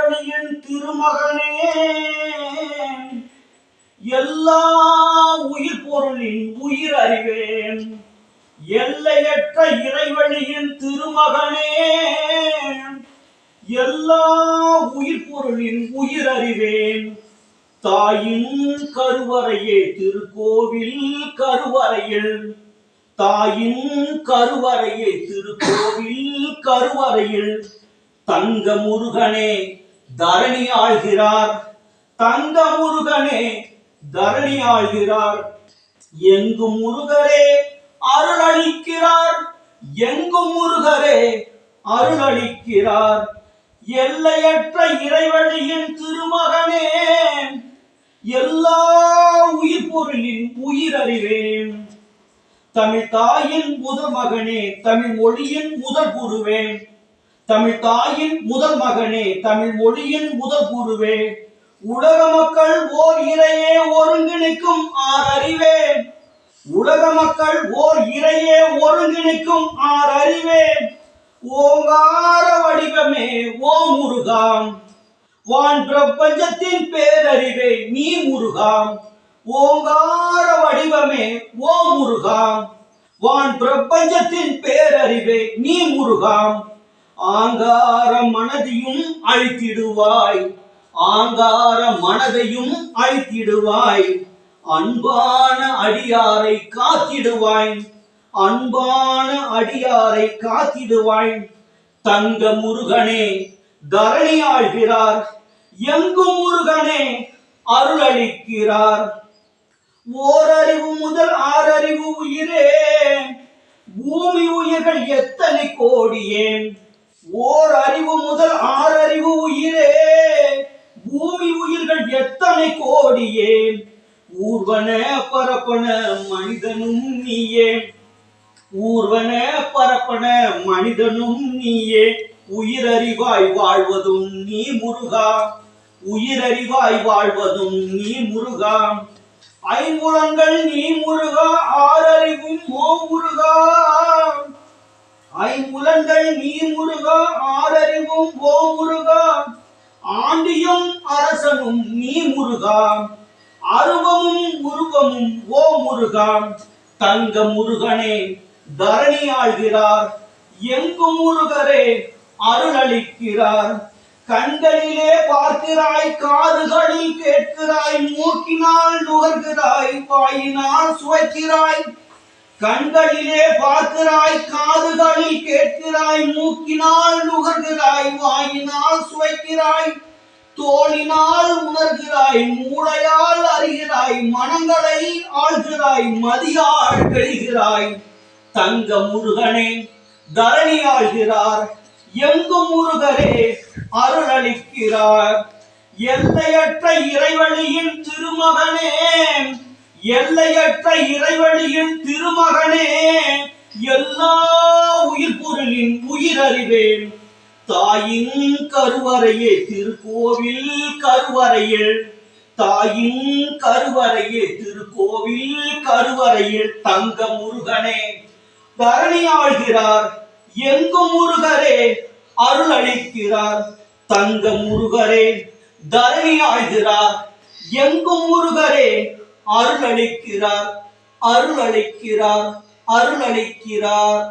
இறைவழியின் திருமகனே, எல்லா உயிர் பொருளின் உயிர் அறிவேன். எல்லையற்ற இறைவழியின் திருமகனே, எல்லா உயிர் பொருளின் உயிர் அறிவேன். தாயின் கருவறையே திருக்கோவில் கருவறையில், தாயின் கருவறையே திருக்கோவில் கருவறையில் தங்க முருகனே தரணி ஆழ்கிறார். தங்க முருகனே தரணி ஆழ்கிறார். எங்கும் முருகரே அருளளிக்கிறார். எங்கும் முருகரே அருளளிக்கிறார். எல்லையற்ற இறைவழியின் திருமகனே, எல்லா உயிர் பொருளின் உயிர் அறிவேன். தமிழ் தாயின் முதல் மகனே, தமிழ் மொழியின் முதல் குருவே. தமிழ் தாயின் முதல் மகனே, தமிழ் மொழியின் முதல் குருவே. உலக மக்கள் ஓர் இறையே ஒருங்கிணைக்கும் ஆறறிவே. உலக மக்கள் ஓர் இறையே ஒருங்கிணைக்கும் ஆறறிவே. ஓங்கார வடிவமே ஓ முருகா, வான் பிரபஞ்சத்தின் பேரறிவே நீ முருகா. ஓங்கார வடிவமே ஓ முருகா, வான் பிரபஞ்சத்தின் பேரறிவே நீ முருகா. ஆங்கார மனதையும் அழித்திடுவாய், ஆங்கார மனதையும் அழித்திடுவாய். அன்பான அடியாரை காத்திடுவாய், அன்பான அடியாரை காத்திடுவாய். தங்க முருகனே தரணி ஆழ்கிறார். எங்கும் முருகனே அருளளிக்கிறார். ஓரறிவு முதல் ஆறறிவு உயிரே, பூமி உயிர்கள் எத்தனை கோடியே. ஓர் அறிவு முதல் ஆறறிவு உயிரே, பூமி உயிர்கள் எத்தனை கோடியே. ஊர்வன பரப்பன மனிதனும் நீயே, ஊர்வன பரப்பன மனிதனும் நீயே. உயிரறிவாய் வாழ்வதும் நீ முருகா, உயிரறிவாய் வாழ்வதும் நீ முருகா. ஐம்புலன்கள் நீ முருகா, ஆறறிவும் ஓ முருகா. ஐம்புலன்கள் நீ முருகா, ஆறறிவும் ஓ முருகா. ஆண்டியும் அரசனும் நீ முருகா, அருவமும் உருவமும் ஓ முருகா. தங்க முருகனே தரணி ஆழ்கிறார். எங்கும் முருகரே அருளளிக்கிறார். கண்களிலே பார்க்கிறாய், காதுகளில் கேட்கிறாய், மூக்கினால் நுகர்கிறாய், வாயினால் சுவைக்கிறாய். கண்களிலே பார்க்கிறாய், காதுகளில் கேட்கிறாய், மூக்கினால் நுகர்கிறாய், வாயினால் சுவைக்கிறாய். தோளினால் உணர்கிறாய், மூளையால் அறிகிறாய், மனங்களை ஆழ்கிறாய், மதியால் வெல்கிறாய். தங்க முருகனே தரணி ஆழ்கிறார். எங்கும் முருகரே அருளளிக்கிறார். எல்லையற்ற இறைவழியின் திருமகனே, எல்லையற்ற இறைவழியின் திருமகனே. எல்லா உயிர் பொருளின் உயிர் அறிவேன். தாயின் கருவறையே திருக்கோவில் கருவறையில், தாயின் கருவறையே திருக்கோவில் கருவறையில் தங்க முருகனே தரணி ஆழ்கிறார். எங்கும் முருகரே அருளளிக்கிறார். தங்க முருகரே தரணி ஆழ்கிறார். எங்கும் முருகரே அருளளிக்கிறார், அருளளிக்கிறார், அருளளிக்கிறார்.